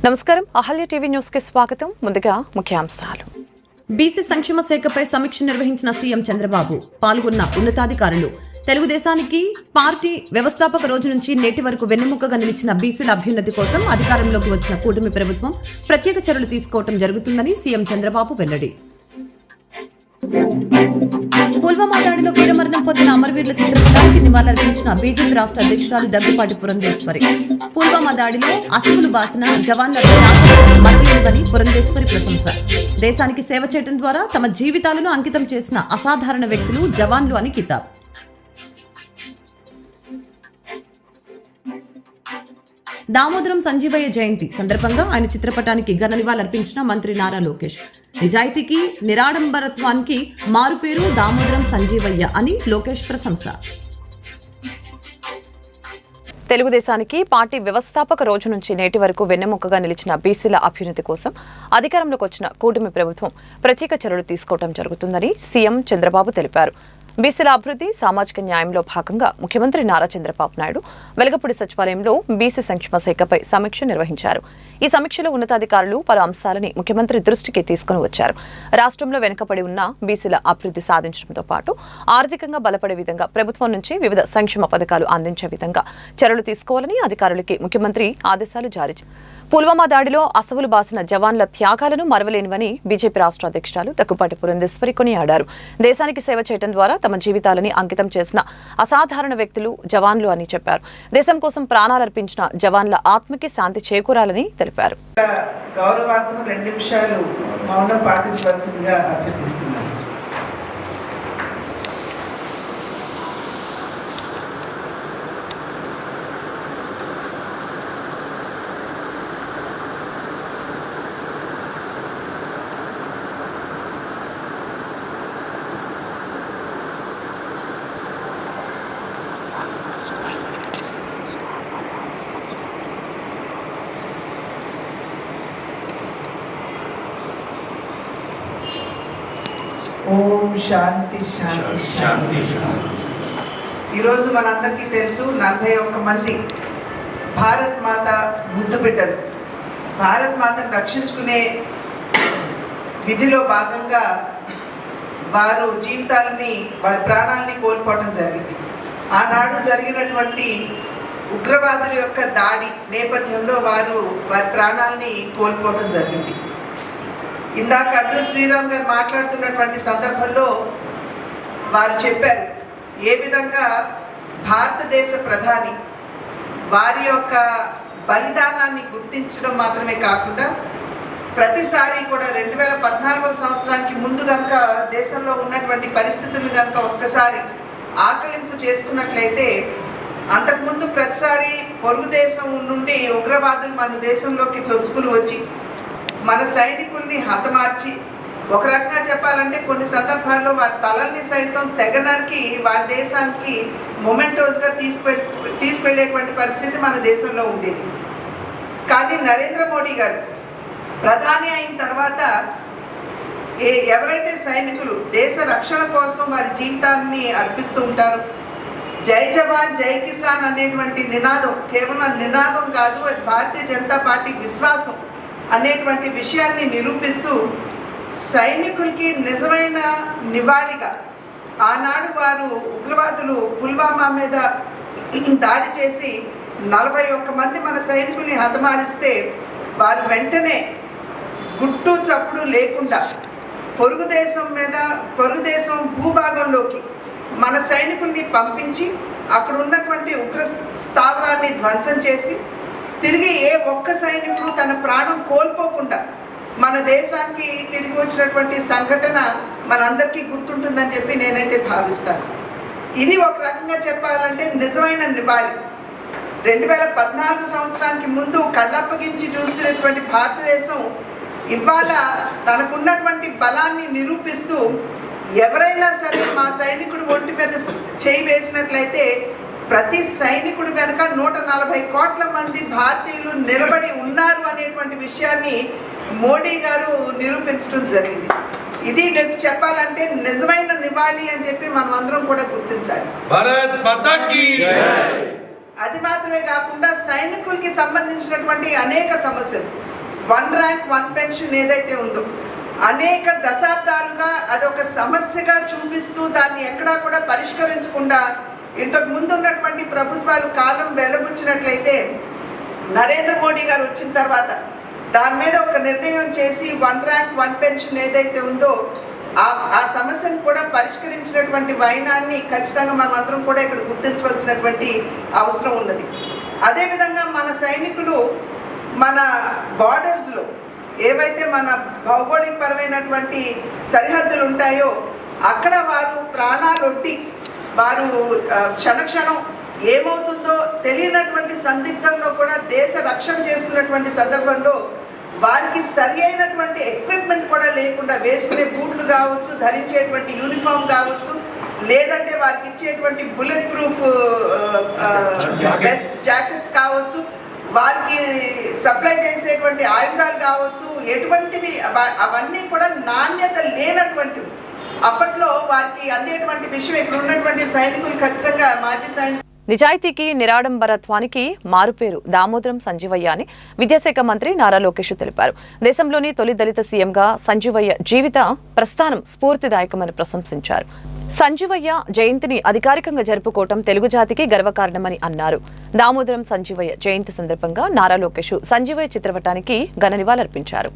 నమస్కారం Ahalya TV news కి స్వాగతం. ముందుగా ముఖ్యాంశాలు. బీసీ సంక్షేమ శాఖపై సమీక్ష నిర్వహించిన సీఎం చంద్రబాబు. పాల్గొన్న ఉన్నతాధికారులు. తెలుగుదేశానికి పార్టీ వ్యవస్థాపక రోజు నుంచి నేటి వరకు వెన్నెముకగా నిలిచిన బీసీల అభ్యున్నతి కోసం అధికారంలోకి వచ్చిన కూటమి ప్రభుత్వం ప్రత్యేక చర్యలు తీసుకోవడం జరుగుతుందని సీఎం చంద్రబాబు వెల్లడి. పుల్వామా దాడిలో వీరమరణం పొందిన అమరవీరుల చిత్రపటానికి నివాళులర్పించిన బీజేపీ రాష్ట్ర అధ్యక్షురాలు దగ్గుపాటి పురంధేశ్వరి. పుల్వామా దాడిలో అసువులు బాసిన జవాన్లకు మరణలేదని పురంధేశ్వరి ప్రశంస. దేశానికి సేవ చేయడం ద్వారా తమ జీవితాలను అంకితం చేసిన అసాధారణ వ్యక్తులు జవాన్లు అని కితాబ్. దామోదరం సంజీవయ్య జయంతి సందర్భంగా ఆయన చిత్రపటానికి ఘన నివాళులర్పించిన మంత్రి నారా లోకేష్. నిజాయితీకి నిరాడంబరత్వానికి మారుపేరు దామోదరం సంజీవయ్య అని లోకేష్ ప్రశంస. తెలుగుదేశానికి పార్టీ వ్యవస్థాపక రోజు నుంచి నేటి వరకు వెన్నెముకగా నిలిచిన బీసీల అభ్యున్నతి కోసం అధికారంలోకి వచ్చిన కూటమి ప్రభుత్వం ప్రత్యేక చర్యలు తీసుకోవడం జరుగుతుందని సీఎం చంద్రబాబు తెలిపారు. బీసీల అభివృద్ధి, సామాజిక న్యాయంలో భాగంగా ముఖ్యమంత్రి నారా చంద్రబాబు నాయుడు వెలగపూడి సచివాలయంలో బీసీ సంక్షేమ శాఖపై సమీక్ష నిర్వహించారు. ఈ సమీక్షలో ఉన్నతాధికారులు పలు అంశాలని ముఖ్యమంత్రి దృష్టికి తీసుకుని వచ్చారు. రాష్ట్రంలో వెనుకబడి ఉన్న బీసీల అభివృద్ధి సాధించడంతో పాటు ఆర్థికంగా బలపడే విధంగా ప్రభుత్వం నుంచి వివిధ సంక్షేమ పథకాలు అందించే విధంగా చర్యలు తీసుకోవాలని అధికారులకి ముఖ్యమంత్రి ఆదేశాలు జారీ చేశారు. పుల్వామా దాడిలో అసవులు బాసిన జవాన్ల త్యాగాలను మరవలేనివని బీజేపీ రాష్ట్ర అధ్యక్షురాలు దగ్గుపాటి పురంధేశ్వరి కొనియాడారు. దేశానికి సేవ చేయడం ద్వారా తమ జీవితాలని అంకితం చేసిన అసాధారణ వ్యక్తులు జవాన్లు అని చెప్పారు. దేశం కోసం ప్రాణాలర్పించిన జవాన్ల ఆత్మకి శాంతి చేకూరాలని తెలిపారు. గౌరవార్థం 2 నిమిషాలు మౌనం పాటించవలసిందిగా అభ్యర్థిస్తున్నాను. ఓం శాంతి శాంతి శాంతి. ఈరోజు మనందరికీ తెలుసు 41 మంది భారత్ మాత ముద్దు బిడ్డలు భారత్ మాతను రక్షించుకునే విధిలో భాగంగా వారు జీవితాలని వారి ప్రాణాలని కోల్పోవడం జరిగింది. ఆనాడు జరిగినటువంటి ఉగ్రవాదుల యొక్క దాడి నేపథ్యంలో వారి ప్రాణాలని కోల్పోవడం జరిగింది. ఇందాక అల్లూరి శ్రీరామ్ గారు మాట్లాడుతున్నటువంటి సందర్భంలో వారు చెప్పారు ఏ విధంగా భారతదేశ ప్రధాని వారి యొక్క బలిదానాన్ని గుర్తించడం మాత్రమే కాకుండా ప్రతిసారి కూడా 2014 సంవత్సరానికి ముందు కనుక దేశంలో ఉన్నటువంటి పరిస్థితులను కనుక ఒక్కసారి ఆకలింపు చేసుకున్నట్లయితే అంతకుముందు ప్రతిసారి పొరుగు దేశం నుండి ఉగ్రవాదులు మన దేశంలోకి చొచ్చుకుని వచ్చి మన సైనికుల్ని హతమార్చి ఒక రకంగా చెప్పాలంటే కొన్ని సందర్భాల్లో వారి తలల్ని సైతం తెగనరికి వారి దేశానికి మొమెంటోస్గా తీసుకెళ్లేటువంటి పరిస్థితి మన దేశంలో ఉండేది. కానీ నరేంద్ర మోడీ గారు ప్రధాని అయిన తర్వాత ఎవరైతే సైనికులు దేశ రక్షణ కోసం వారి జీవితాన్ని అర్పిస్తూ ఉంటారో, జై జవాన్ జై కిసాన్ అనేటువంటి నినాదం కేవలం నినాదం కాదు, అది భారతీయ జనతా పార్టీ విశ్వాసం అనేటువంటి విషయాన్ని నిరూపిస్తూ సైనికులకి నిజమైన నివాళిగా ఆనాడు వారు ఉగ్రవాదులు పుల్వామా మీద దాడి చేసి 41 మంది మన సైనికుల్ని హతమారిస్తే వారు వెంటనే గుట్టు చప్పుడు లేకుండా పొరుగు దేశం భూభాగంలోకి మన సైనికుల్ని పంపించి అక్కడ ఉన్నటువంటి ఉగ్ర స్థావరాన్ని ధ్వంసం చేసి తిరిగి ఏ ఒక్క సైనికుడు తన ప్రాణం కోల్పోకుండా మన దేశానికి తిరిగి వచ్చినటువంటి సంఘటన మనందరికీ గుర్తుంటుందని చెప్పి నేనైతే భావిస్తాను. ఇది ఒక రకంగా చెప్పాలంటే నిజమైన నివాళి. 2014 సంవత్సరానికి ముందు కళ్ళప్పగించి చూసినటువంటి భారతదేశం ఇవాళ తనకున్నటువంటి బలాన్ని నిరూపిస్తూ ఎవరైనా సరే మా సైనికుడు ఒంటి మీద చేయి వేసినట్లయితే ప్రతి సైనికుడి వెనుక 140 కోట్ల మంది భారతీయులు నిలబడి ఉన్నారు అనేటువంటి విషయాన్ని మోడీ గారు నిరూపించడం జరిగింది. ఇది చెప్పాలంటే నిజమైన నివాళి అని చెప్పి మనం అందరం కూడా గుర్తించాలి. భారత్ మాతా కీ జై. అది మాత్రమే కాకుండా సైనికులకి సంబంధించినటువంటి అనేక సమస్యలు వన్ ర్యాంక్ వన్ పెన్షన్ ఏదైతే ఉందో అనేక దశాబ్దాలుగా అదొక సమస్యగా చూపిస్తూ దాన్ని ఎక్కడా కూడా పరిష్కరించకుండా ఇంతకు ముందు ఉన్నటువంటి ప్రభుత్వాలు కాలం వెళ్ళబుచ్చినట్లయితే నరేంద్ర మోడీ గారు వచ్చిన తర్వాత దాని మీద ఒక నిర్ణయం చేసి వన్ ర్యాంక్ వన్ పెన్షన్ ఏదైతే ఉందో ఆ సమస్యను కూడా పరిష్కరించినటువంటి వైనాన్ని ఖచ్చితంగా మనం అందరం కూడా ఇక్కడ గుర్తించవలసినటువంటి అవసరం ఉన్నది. అదేవిధంగా మన సైనికులు మన బార్డర్స్లో ఏవైతే మన భౌగోళికపరమైనటువంటి సరిహద్దులు ఉంటాయో అక్కడ వారు ప్రాణాలొడ్డి వారు క్షణక్షణం ఏమవుతుందో తెలియనటువంటి సందిగ్ధంలో కూడా దేశ రక్షణ చేస్తున్నటువంటి సందర్భంలో వారికి సరి అయినటువంటి ఎక్విప్మెంట్ కూడా లేకుండా వేసుకునే బూట్లు కావచ్చు, ధరించేటువంటి యూనిఫామ్ కావచ్చు, లేదంటే వారికి ఇచ్చేటువంటి బుల్లెట్ ప్రూఫ్ వెస్ట్ జాకెట్స్ కావచ్చు, వారికి సప్లై చేసేటువంటి ఆయుధాలు కావచ్చు, ఎటువంటివి అవన్నీ కూడా నాణ్యత లేనటువంటివి. అప్పట్లో వారికి అందేటువంటి విషయం ఇక్కడ ఉన్నటువంటి సైనికులు ఖచ్చితంగా మాజీ సైనికులు నిజాయితీకి నిరాడంబరత్వానికి మారుపేరు దామోదరం సంజీవయ్య అని విద్యాశాఖ మంత్రి నారా లోకేష్ తెలిపారు. దేశంలోని తొలి దళిత సీఎంగా సంజీవయ్య జీవిత ప్రస్థానం స్ఫూర్తిదాయకమని ప్రశంసించారు. సంజీవయ్య జయంతిని అధికారికంగా జరుపుకోవటం తెలుగు జాతికి గర్వకారణమని అన్నారు. దామోదరం సంజీవయ్య జయంతి సందర్భంగా నారా లోకేష్ సంజీవయ్య చిత్రపటానికి ఘన నివాళులర్పించారు.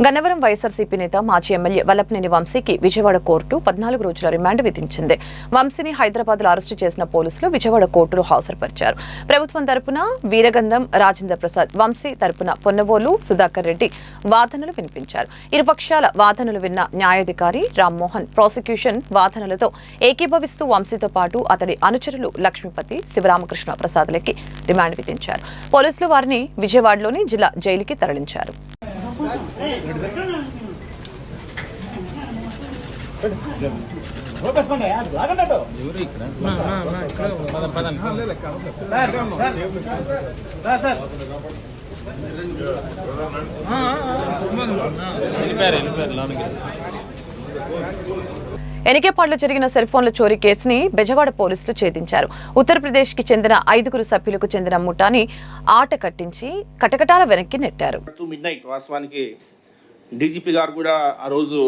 గన్నవరం వైఎస్ఆర్సీపీ నేత మాజీ ఎమ్మెల్యే వల్లభనేని వంశీకి విజయవాడ కోర్టు 14 రోజుల రిమాండ్ విధించింది. వంశీని హైదరాబాద్లో అరెస్టు చేసిన పోలీసులు విజయవాడ కోర్టులో హాజరుపరిచారు. ప్రభుత్వం తరపున వీరగంధం రాజేంద్ర ప్రసాద్, వంశీ తరపున పొన్నవోలు సుధాకర్ రెడ్డి వాదనలు వినిపించారు. ఇరుపక్షాల వాదనలు విన్న న్యాయాధికారి రామ్మోహన్ ప్రాసిక్యూషన్ వాదనలతో ఏకీభవిస్తూ వంశీతో పాటు అతడి అనుచరులు లక్ష్మీపతి, శివరామకృష్ణ ప్రసాద్లకి రిమాండ్ విధించారు. పోలీసులు వారిని విజయవాడలోని జిల్లా జైలుకి తరలించారు. ఎనికేపాడులో జరిగిన సెల్ ఫోన్ల చోరీ కేసుని బెజవాడ పోలీసులు ఛేదించారు. ఉత్తరప్రదేశ్ కి చెందిన 5 సభ్యులకు చెందిన ముఠాని ఆట కట్టించి కటకటాల వెనక్కి నెట్టారు. వాస్తవానికి డీజీపీ గారు కూడా ఆ రోజు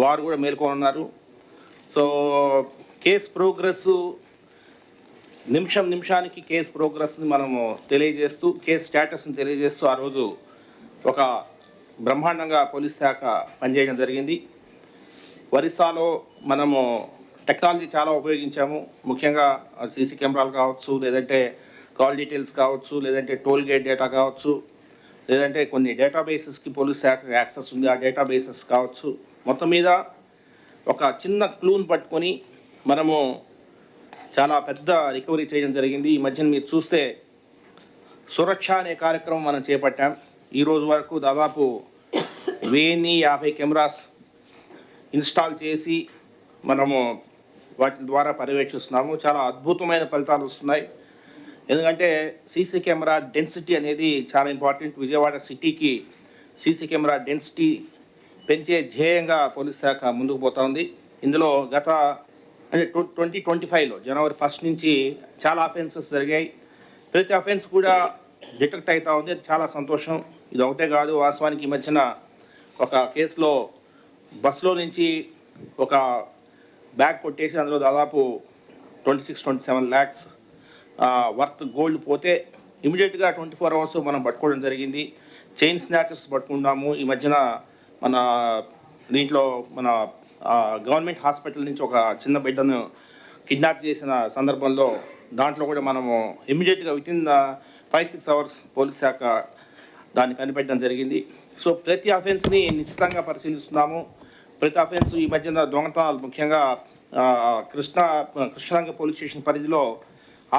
వారు కూడా మేల్కొన్నారు. సో కేసు ప్రోగ్రెస్ నిమిషానికి కేసు ప్రోగ్రెస్ని మనము తెలియజేస్తూ కేసు స్టేటస్ని తెలియజేస్తూ ఆ రోజు ఒక బ్రహ్మాండంగా పోలీస్ శాఖ పనిచేయడం జరిగింది. ఒరిస్సాలో మనము టెక్నాలజీ చాలా ఉపయోగించాము. ముఖ్యంగా సీసీ కెమెరాలు కావచ్చు, లేదంటే కాల్ డీటెయిల్స్ కావచ్చు, లేదంటే టోల్ గేట్ డేటా కావచ్చు, లేదంటే కొన్ని డేటాబేసెస్కి పోలీస్ శాఖ యాక్సెస్ ఉంది, ఆ డేటాబేసెస్ కావచ్చు. మొత్తం మీద ఒక చిన్న క్లూని పట్టుకొని మనము చాలా పెద్ద రికవరీ చేయడం జరిగింది. ఈ మధ్యన మీరు చూస్తే సురక్ష అనే కార్యక్రమం మనం చేపట్టాం. ఈరోజు వరకు దాదాపు 1050 కెమెరాస్ ఇన్స్టాల్ చేసి మనము వాటి ద్వారా పర్యవేక్షిస్తున్నాము. చాలా అద్భుతమైన ఫలితాలు వస్తున్నాయి. ఎందుకంటే సీసీ కెమెరా డెన్సిటీ అనేది చాలా ఇంపార్టెంట్. విజయవాడ సిటీకి సీసీ కెమెరా డెన్సిటీ పెంచే ధ్యేయంగా పోలీస్ శాఖ ముందుకు పోతా ఉంది. ఇందులో గత 2025లో జనవరి 1 నుంచి చాలా అఫెన్సెస్ జరిగాయి. ప్రతి అఫెన్స్ కూడా డిటెక్ట్ అవుతూ ఉంది. అది చాలా సంతోషం. ఇది ఒకటే కాదు, వాస్తవానికి ఈ మధ్యన ఒక కేసులో బస్సులో నుంచి ఒక బ్యాగ్ కొట్టేసి అందులో దాదాపు 26-27 lakhs వర్త్ గోల్డ్ పోతే ఇమీడియట్గా 24 hours మనం పట్టుకోవడం జరిగింది. చైన్ స్నాచర్స్ పట్టుకున్నాము. ఈ మధ్యన మన దీంట్లో మన గవర్నమెంట్ హాస్పిటల్ నుంచి ఒక చిన్న బిడ్డను కిడ్నాప్ చేసిన సందర్భంలో దాంట్లో కూడా మనము ఇమీడియట్గా వితిన్ 5-6 hours పోలీస్ శాఖ దాన్ని కనిపెట్టడం జరిగింది. సో ప్రతి అఫెన్స్ని నిశ్చితంగా పరిశీలిస్తున్నాము. ప్రతి అఫెన్స్ ఈ మధ్యన దొంగతనాలు ముఖ్యంగా కృష్ణరంగ పోలీస్ స్టేషన్ పరిధిలో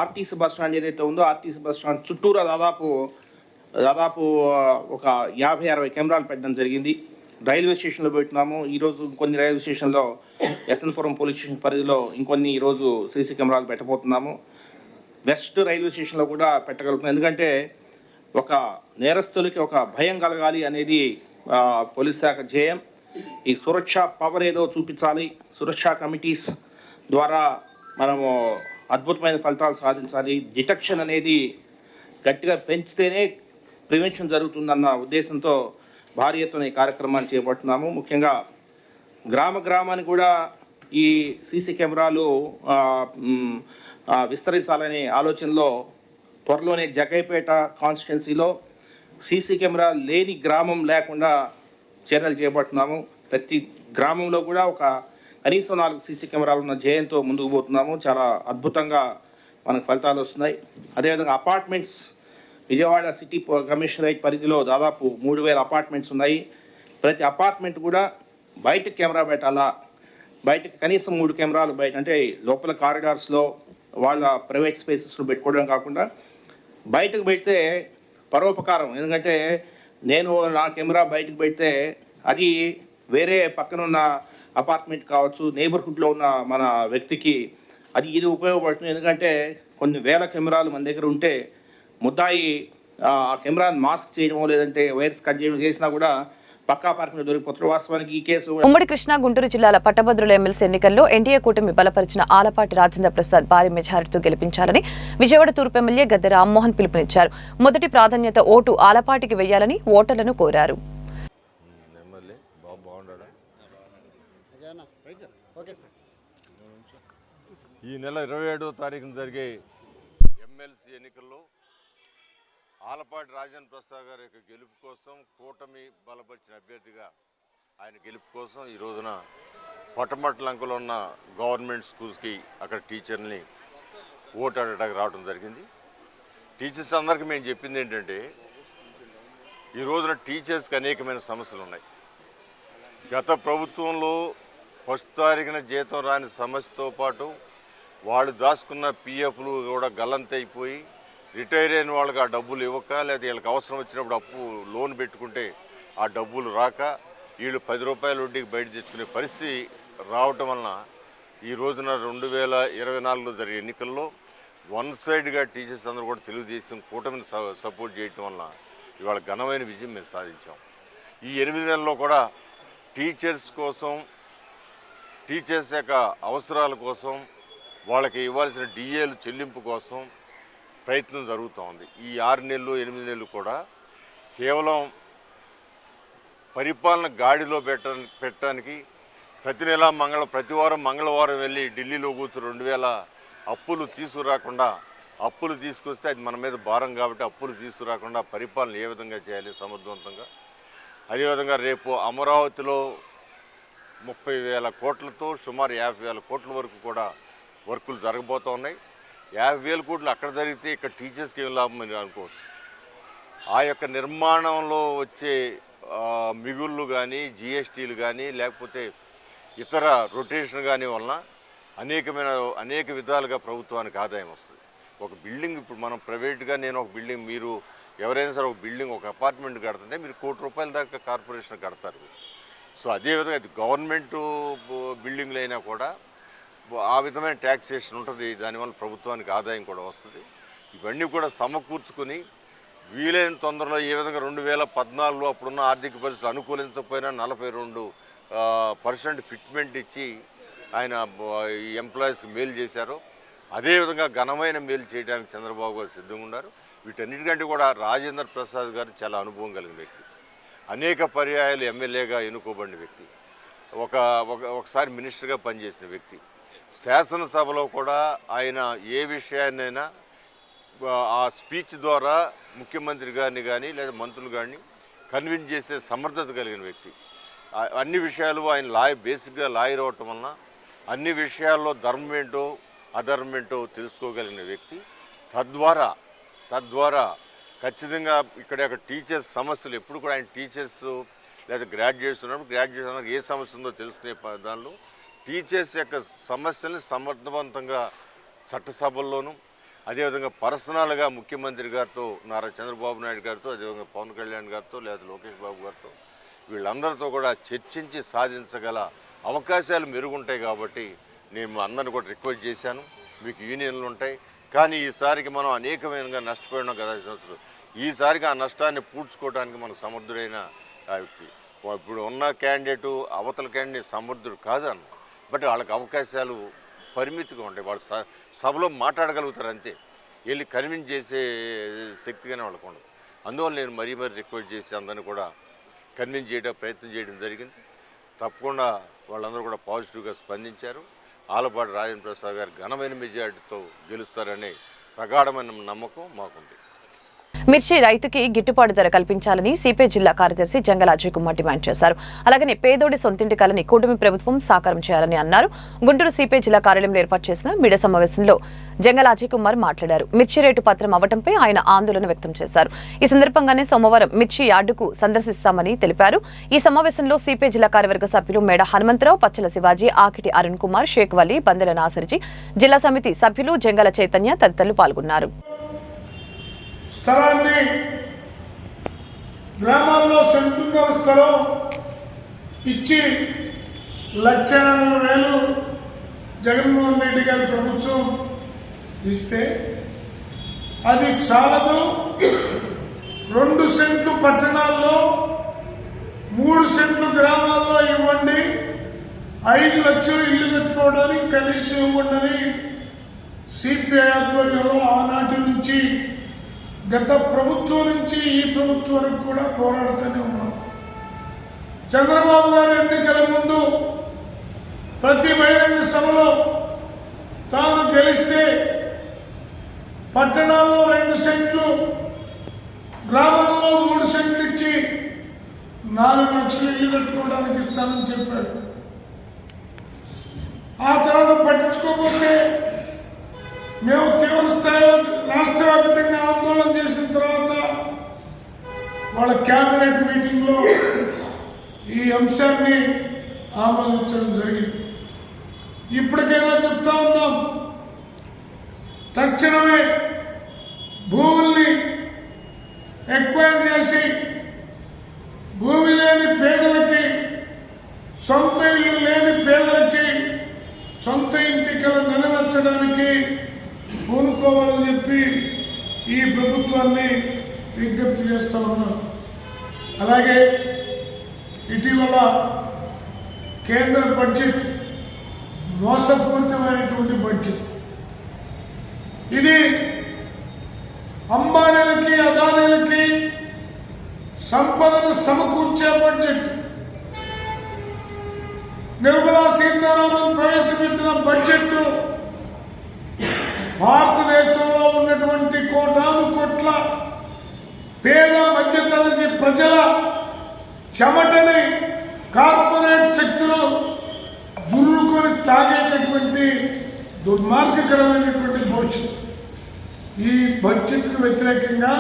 ఆర్టీసీ బస్ స్టాండ్ ఏదైతే ఉందో ఆర్టీసీ బస్ స్టాండ్ చుట్టూరా దాదాపు ఒక 50-60 కెమెరాలు పెట్టడం జరిగింది. రైల్వే స్టేషన్లో పెడుతున్నాము. ఈరోజు కొన్ని రైల్వే స్టేషన్లో యశ్వంతపురం పోలీస్ స్టేషన్ పరిధిలో ఇంకొన్ని ఈరోజు సీసీ కెమెరాలు పెట్టబోతున్నాము. వెస్ట్ రైల్వే స్టేషన్లో కూడా పెట్టగలుగుతున్నాం. ఎందుకంటే ఒక నేరస్తులకి ఒక భయం కలగాలి అనేది పోలీస్ శాఖ ధ్యేయం. ఈ సురక్ష పవర్ ఏదో చూపించాలి. సురక్షా కమిటీస్ ద్వారా మనము అద్భుతమైన ఫలితాలు సాధించాలి. డిటెక్షన్ అనేది గట్టిగా పెంచితేనే ప్రివెన్షన్ జరుగుతుందన్న ఉద్దేశంతో భారీ ఎత్తున ఈ కార్యక్రమాన్ని చేపడుతున్నాము. ముఖ్యంగా గ్రామానికి కూడా ఈ సీసీ కెమెరాలు విస్తరించాలనే ఆలోచనలో త్వరలోనే జగ్గైపేట కాన్స్టిట్యున్సీలో సీసీ కెమెరా లేని గ్రామం లేకుండా చర్యలు చేపడుతున్నాము. ప్రతి గ్రామంలో కూడా ఒక కనీసం 4 సీసీ కెమెరాలు ఉన్న ధ్యేయంతో ముందుకు పోతున్నాము. చాలా అద్భుతంగా మనకు ఫలితాలు వస్తున్నాయి. అదేవిధంగా అపార్ట్మెంట్స్, విజయవాడ సిటీ కమిషనరేట్ పరిధిలో దాదాపు 3000 అపార్ట్మెంట్స్ ఉన్నాయి. ప్రతి అపార్ట్మెంట్ కూడా బయటకు కెమెరా పెట్టాలా, బయటకు కనీసం 3 కెమెరాలు బయట, అంటే లోపల కారిడార్స్లో వాళ్ళ ప్రైవేట్ స్పేసెస్లో పెట్టుకోవడం కాకుండా బయటకు పెడితే పరోపకారం. ఎందుకంటే నేను నా కెమెరా బయటకు పెడితే అది వేరే పక్కనున్న అపార్ట్మెంట్ కావచ్చు, నేబర్హుడ్లో ఉన్న మన వ్యక్తికి ఇది ఉపయోగపడుతుంది. ఎందుకంటే కొన్ని వేల కెమెరాలు మన దగ్గర ఉంటే ముద్దాయి ఆ కెమెరాని మాస్క్ చేయడమో లేదంటే వైర్స్ కట్ చేయడం చేసినా కూడా పక్కా అపార్ట్మెంట్ దొరికిపోతారు. వాస్తవానికి ఈ కేసు ఉమ్మడి కృష్ణా గుంటూరు జిల్లాల పట్టభద్రుల ఎమ్మెల్సీ ఎన్నికల్లో ఎన్డీఏ కూటమి బలపరిచిన ఆలపాటి రాజేంద్ర ప్రసాద్ భారీ మెజారిటీతో గెలిపించాలని విజయవాడ తూర్పు ఎమ్మెల్యే గద్దె రామ్మోహన్ పిలుపునిచ్చారు. మొదటి ప్రాధాన్యత ఓటు ఆలపాటికి వేయాలని ఓటర్లను కోరారు. ఈ నెల 27వ తారీఖున జరిగే ఎమ్మెల్సీ ఎన్నికల్లో ఆలపాటి రాజేంద్ర ప్రసాద్ గారి యొక్క గెలుపు కోసం కూటమి బలపరిచిన అభ్యర్థిగా ఆయన గెలుపు కోసం ఈ రోజున పట్టమట్లంకలో ఉన్న గవర్నమెంట్ స్కూల్స్కి అక్కడ టీచర్ని ఓటు అడగడానికి రావడం జరిగింది. టీచర్స్ అందరికీ మేము చెప్పింది ఏంటంటే ఈ రోజున టీచర్స్కి అనేకమైన సమస్యలు ఉన్నాయి. గత ప్రభుత్వంలో ఫస్ట్ తారీఖున జీతం రాని సమస్యతో పాటు వాళ్ళు దాచుకున్న పిఎఫ్లు కూడా గల్లంతైపోయి రిటైర్ అయిన వాళ్ళకి ఆ డబ్బులు ఇవ్వక, లేదా వీళ్ళకి అవసరం వచ్చినప్పుడు లోన్ పెట్టుకుంటే ఆ డబ్బులు రాక వీళ్ళు 10 రూపాయల వడ్డీకి బయట తెచ్చుకునే పరిస్థితి రావటం వలన ఈ రోజున 2024లో జరిగే ఎన్నికల్లో వన్ సైడ్గా టీచర్స్ అందరూ కూడా తెలుగుదేశం కూటమిని సపోర్ట్ చేయటం వలన ఇవాళ ఘనమైన విజయం మేము సాధించాం. ఈ 8 నెలల్లో కూడా టీచర్స్ కోసం, టీచర్స్ యొక్క అవసరాల కోసం, వాళ్ళకి ఇవ్వాల్సిన డిఏలు చెల్లింపు కోసం ప్రయత్నం జరుగుతూ ఉంది. ఈ 6 నెలలు 8 నెలలు కూడా కేవలం పరిపాలన గాడిలో పెట్టడానికి ప్రతి వారం మంగళవారం వెళ్ళి ఢిల్లీలో కూర్చొని 2000 అప్పులు తీసుకురాకుండా, అప్పులు తీసుకొస్తే అది మన మీద భారం కాబట్టి అప్పులు తీసుకురాకుండా పరిపాలన ఏ విధంగా చేయాలి సమర్థవంతంగా. అదేవిధంగా రేపు అమరావతిలో 30,000 కోట్లతో సుమారు 50,000 కోట్ల వరకు కూడా వర్కులు జరగబోతూ ఉన్నాయి. 50,000 కోట్లు అక్కడ జరిగితే ఇక్కడ టీచర్స్కి ఏం లాభం అని అనుకోవచ్చు. ఆ యొక్క నిర్మాణంలో వచ్చే మిగుళ్ళు కానీ, జిఎస్టీలు కానీ, లేకపోతే ఇతర రొటేషన్ కానీ వలన అనేక విధాలుగా ప్రభుత్వానికి ఆదాయం వస్తుంది. ఒక బిల్డింగ్, ఇప్పుడు మనం ప్రైవేట్గా నేను ఒక బిల్డింగ్, మీరు ఎవరైనా సరే ఒక బిల్డింగ్, ఒక అపార్ట్మెంట్ కడుతుంటే మీరు ₹1,00,00,000 దాకా కార్పొరేషన్ కడతారు. సో అదేవిధంగా అది గవర్నమెంట్ బిల్డింగ్లు అయినా కూడా ఆ విధమైన ట్యాక్సేషన్ ఉంటుంది. దానివల్ల ప్రభుత్వానికి ఆదాయం కూడా వస్తుంది. ఇవన్నీ కూడా సమకూర్చుకొని వీలైన తొందరలో ఏ విధంగా 2014లో అప్పుడున్న ఆర్థిక పరిస్థితులు అనుకూలించకపోయినా 42% ఫిట్మెంట్ ఇచ్చి ఆయన ఎంప్లాయీస్కి మేలు చేశారు. అదేవిధంగా ఘనమైన మేలు చేయడానికి చంద్రబాబు గారు సిద్ధంగా ఉన్నారు. వీటన్నిటికంటే కూడా రాజేంద్ర ప్రసాద్ గారు చాలా అనుభవం కలిగిన వ్యక్తి, అనేక పర్యాయాలు ఎమ్మెల్యేగా ఎన్నుకోబడిన వ్యక్తి, ఒకసారి మినిస్టర్గా పనిచేసిన వ్యక్తి. శాసనసభలో కూడా ఆయన ఏ విషయాన్నైనా ఆ స్పీచ్ ద్వారా ముఖ్యమంత్రి గారిని కానీ లేదా మంత్రులు గారిని కన్విన్స్ చేసే సమర్థత కలిగిన వ్యక్తి. అన్ని విషయాలు ఆయన బేసిక్గా లాయర్ అవటం వలన అన్ని విషయాల్లో ధర్మం ఏంటో అధర్మం ఏంటో తెలుసుకోగలిగిన వ్యక్తి. తద్వారా ఖచ్చితంగా ఇక్కడ టీచర్స్ సమస్యలు ఎప్పుడు కూడా ఆయన టీచర్స్ లేదా గ్రాడ్యుయేట్స్ ఉన్నప్పుడు గ్రాడ్యుయేట్స్ ఏ సమస్య ఉందో తెలుసుకునే దానిలో టీచర్స్ యొక్క సమస్యల్ని సమర్థవంతంగా చట్టసభల్లోనూ, అదేవిధంగా పర్సనల్గా ముఖ్యమంత్రి గారితో, నారా చంద్రబాబు నాయుడు గారితో, అదేవిధంగా పవన్ కళ్యాణ్ గారితో లేదా లోకేష్ బాబు గారితో వీళ్ళందరితో కూడా చర్చించి సాధించగల అవకాశాలు మెరుగుంటాయి. కాబట్టి నేను అందరిని కూడా రిక్వెస్ట్ చేశాను, మీకు యూనియన్లు ఉంటాయి కానీ ఈసారికి మనం అనేకమైనగా నష్టపోయినాం కదా సంవత్సరం. ఈసారికి ఆ నష్టాన్ని పూడ్చుకోవడానికి మనకు సమర్థుడైన వ్యక్తి. ఇప్పుడు ఉన్న క్యాండిడేటు అవతల క్యాండిడేట్ సమర్థుడు కాదన్న, బట్ వాళ్ళకి అవకాశాలు పరిమితిగా ఉంటాయి. వాళ్ళు సభలో మాట్లాడగలుగుతారు అంతే, వెళ్ళి కన్విన్స్ చేసే శక్తిగానే వాళ్ళకు ఉండదు. అందువల్ల నేను మరీ రిక్వెస్ట్ చేసి అందరినీ కూడా కన్విన్స్ చేయడం ప్రయత్నం చేయడం జరిగింది. తప్పకుండా వాళ్ళందరూ కూడా పాజిటివ్గా స్పందించారు. ఆలపాటి రాజేంద్ర ప్రసాద్ గారు ఘనమైన మెజార్టీతో గెలుస్తారనే ప్రగాఢమైన నమ్మకం మాకుంది. మిర్చి రైతుకి గిట్టుబాటు ధర కల్పించాలని సిపిఐ జిల్లా కార్యదర్శి జంగల అజయ్ కుమార్ డిమాండ్ చేశారు. అలాగనే పేదోడి సొంతింటి కలని కూటమి ప్రభుత్వం సాకారం చేయాలని అన్నారు. గుంటూరు సిపిఐ జిల్లా కార్యాలయంలో ఏర్పాటు చేసిన మీడియా సమావేశంలో జంగల అజయ్ కుమార్ మాట్లాడారు. మిర్చి రేటు పత్రం అవ్వడంపై ఆయన ఆందోళన వ్యక్తం చేశారు. ఈ సందర్భంగానే సోమవారం మిర్చి యార్డుకు సందర్శిస్తామని తెలిపారు. ఈ సమావేశంలో సిపిఐ జిల్లా కార్యవర్గ సభ్యులు మేడ హనుమంతరావు, పచ్చల శివాజీ, ఆకిటి అరుణ్ కుమార్, షేక్ వలీ, బందెల నాసర్జీ, జిల్లా సమితి సభ్యులు జంగల చైతన్య తదితరులు పాల్గొన్నారు. స్థలాన్ని గ్రామాల్లో సెంటున్నర స్థలం ఇచ్చి 1,80,000 జగన్మోహన్ రెడ్డి గారి ప్రభుత్వం ఇస్తే అది చాలదు. 2 సెంట్లు పట్టణాల్లో, 3 సెంట్లు గ్రామాల్లో ఇవ్వండి, 5 లక్షలు ఇల్లు కట్టుకోవడానికి కనీసం ఇవ్వండి సిపిఐ ఆధ్వర్యంలో ఆనాటి నుంచి గత ప్రభుత్వం నుంచి ఈ ప్రభుత్వం వరకు కూడా పోరాడుతూనే ఉన్నాం. చంద్రబాబు గారు ఎన్నికల ముందు ప్రతి బహిరంగ సభలో తాను గెలిస్తే పట్టణాల్లో 2 సెంట్లు, గ్రామాల్లో 3 సెంట్లు ఇచ్చి 4 లక్షలు ఇల్లు కట్టుకోవడానికి ఇస్తానని చెప్పాడు. ఆ తర్వాత పట్టించుకోకపోతే మేము తీవ్ర స్థాయిలో రాష్ట్ర వ్యాప్తంగా ఆందోళన చేసిన తర్వాత వాళ్ళ క్యాబినెట్ మీటింగ్లో ఈ అంశాన్ని ఆమోదించడం జరిగింది. ఇప్పటికైనా చెప్తా ఉన్నాం, తక్షణమే భూముల్ని ఎక్వైర్ చేసి భూమి లేని పేదలకి, సొంత ఇల్లు లేని పేదలకి సొంత ఇంటి కల నెరవేర్చడానికి పూనుకోవాలని చెప్పి ఈ ప్రభుత్వాన్ని విజ్ఞప్తి చేస్తూ ఉన్నాం. అలాగే ఇటీవల కేంద్ర బడ్జెట్ మోసపూరితమైనటువంటి బడ్జెట్. ఇది అంబానీలకి, అదానీలకి సంపదను సమకూర్చే బడ్జెట్. నిర్మలా సీతారామన్ ప్రవేశపెట్టిన బడ్జెట్ భారతదేశంలో ఉన్నటువంటి కోటాను కోట్ల పేద మధ్యతరగతి ప్రజల చెమటని కార్పొరేట్ శక్తులు జుర్రుకొని తాగేటటువంటి దుర్మార్గకరమైనటువంటి బడ్జెట్. ఈ బడ్జెట్కు వ్యతిరేకంగా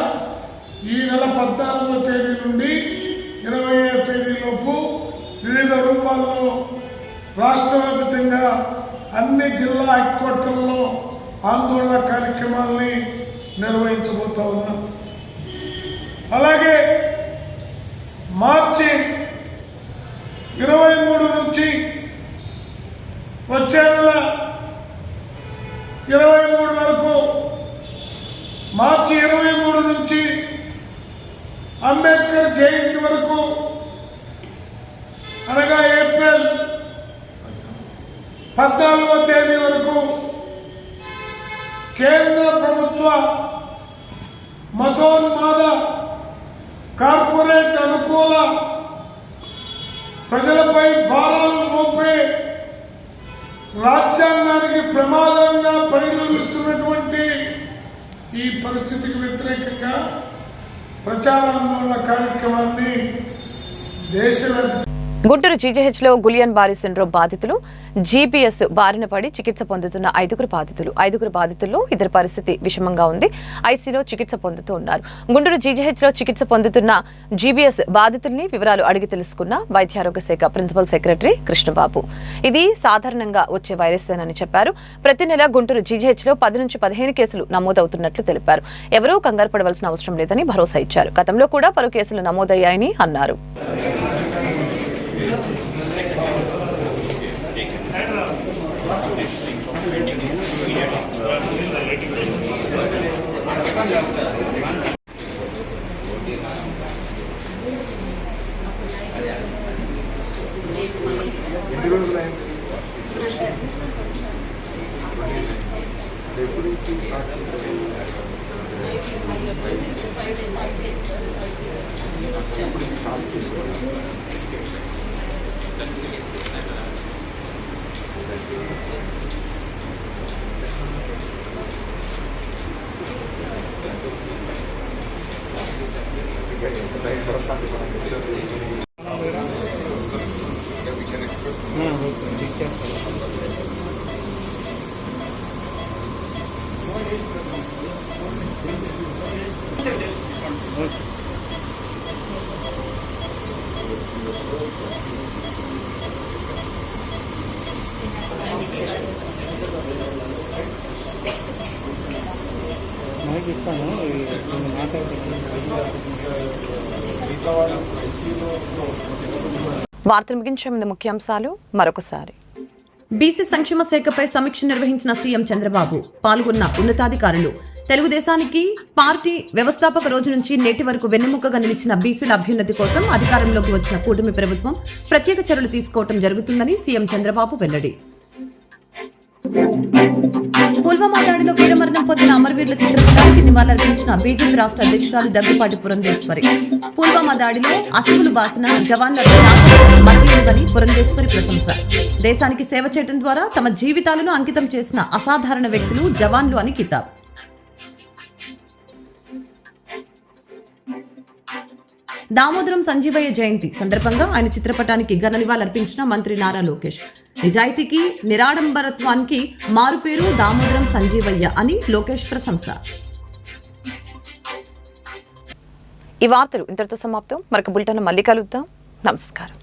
ఈ నెల 14వ తేదీ నుండి 20వ తేదీలోపు వివిధ రూపాల్లో రాష్ట్ర వ్యాప్తంగా అన్ని జిల్లా హెడ్ క్వార్టర్లలో ఆందోళన కార్యక్రమాల్ని నిర్వహించబోతా ఉన్నాం. అలాగే మార్చి 23 నుంచి వచ్చే నెల 23 వరకు, మార్చి 23 నుంచి అంబేద్కర్ జయంతి వరకు, అనగా ఏప్రిల్ 14వ తేదీ వరకు కేంద్ర ప్రభుత్వ మతోన్మాద కార్పొరేట్ అనుకూల ప్రజలపై భారాలు మోపే రాజ్యాంగానికి ప్రమాదంగా పరిగణిస్తున్నటువంటి ఈ పరిస్థితికి వ్యతిరేకంగా ప్రచారాందోళన కార్యక్రమాన్ని దేశవ్యాప్తంగా గుంటూరు జీజీహెచ్లో గులియన్ బారీ సిండ్రోమ్ బాధితులు, జీపీఎస్ బారిన పడి చికిత్స పొందుతున్న 5 బాధితులు. 5 బాధితుల్లో 2 పరిస్థితి విషమంగా ఉంది. ఐసీలో చికిత్స పొందుతూ ఉన్నారు. గుంటూరు జీజీహెచ్లో చికిత్స పొందుతున్న జీబీఎస్ బాధితుల్ని వివరాలు అడిగి తెలుసుకున్న వైద్యారోగ్య శాఖ ప్రిన్సిపల్ సెక్రటరీ కృష్ణబాబు, ఇది సాధారణంగా వచ్చే వైరస్సేనని చెప్పారు. ప్రతి నెల గుంటూరు జీజీహెచ్లో 10 నుంచి 15 కేసులు నమోదవుతున్నట్లు తెలిపారు. ఎవరూ కంగారు పడవలసిన అవసరం లేదని భరోసా ఇచ్చారు. గతంలో కూడా పలు కేసులు నమోదయ్యాయని అన్నారు. వార్తలు ముగించే ముందు ముఖ్యాంశాలు మరొకసారి. బీసీ సంక్షేమ శాఖపై సమీక్ష నిర్వహించిన సీఎం చంద్రబాబు. పాల్గొన్న ఉన్నతాధికారులు. తెలుగుదేశానికి పార్టీ వ్యవస్థాపక రోజు నుంచి నేటి వరకు వెన్నెముకగా నిలిచిన బీసీల అభ్యున్నతి కోసం అధికారంలోకి వచ్చిన కూటమి ప్రభుత్వం ప్రత్యేక చర్యలు తీసుకోవడం జరుగుతుందని సీఎం చంద్రబాబు వెల్లడి. పుల్వామా దాడిలో వీరమరణం పొందిన అమరవీరుల చిత్రపటానికి నివాళులర్పించిన బీజేపీ రాష్ట్ర అధ్యక్షురాలు దగ్గుపాటి పురంధేశ్వరి. పుల్వామా దాడిలో అసువులు బాసిన జవాన్ల మరణలేదని పురంధేశ్వరి ప్రశంస. దేశానికి సేవ చేయడం ద్వారా తమ జీవితాలను అంకితం చేసిన అసాధారణ వ్యక్తులు జవాన్లు అని కితాబ్. దామోదరం సంజీవయ్య జయంతి సందర్భంగా ఆయన చిత్రపటానికి ఘన నివాళులర్పించిన మంత్రి నారా లోకేష్. నిజాయితీకి నిరాడంబరత్వానికి మారుపేరు దామోదరం సంజీవయ్య అని లోకేష్ ప్రశంస. ఈ వార్తలు ఇంతటితో సమాప్తం. మరొక బులెటిన్ మళ్ళీ కలుద్దాం. నమస్కారం.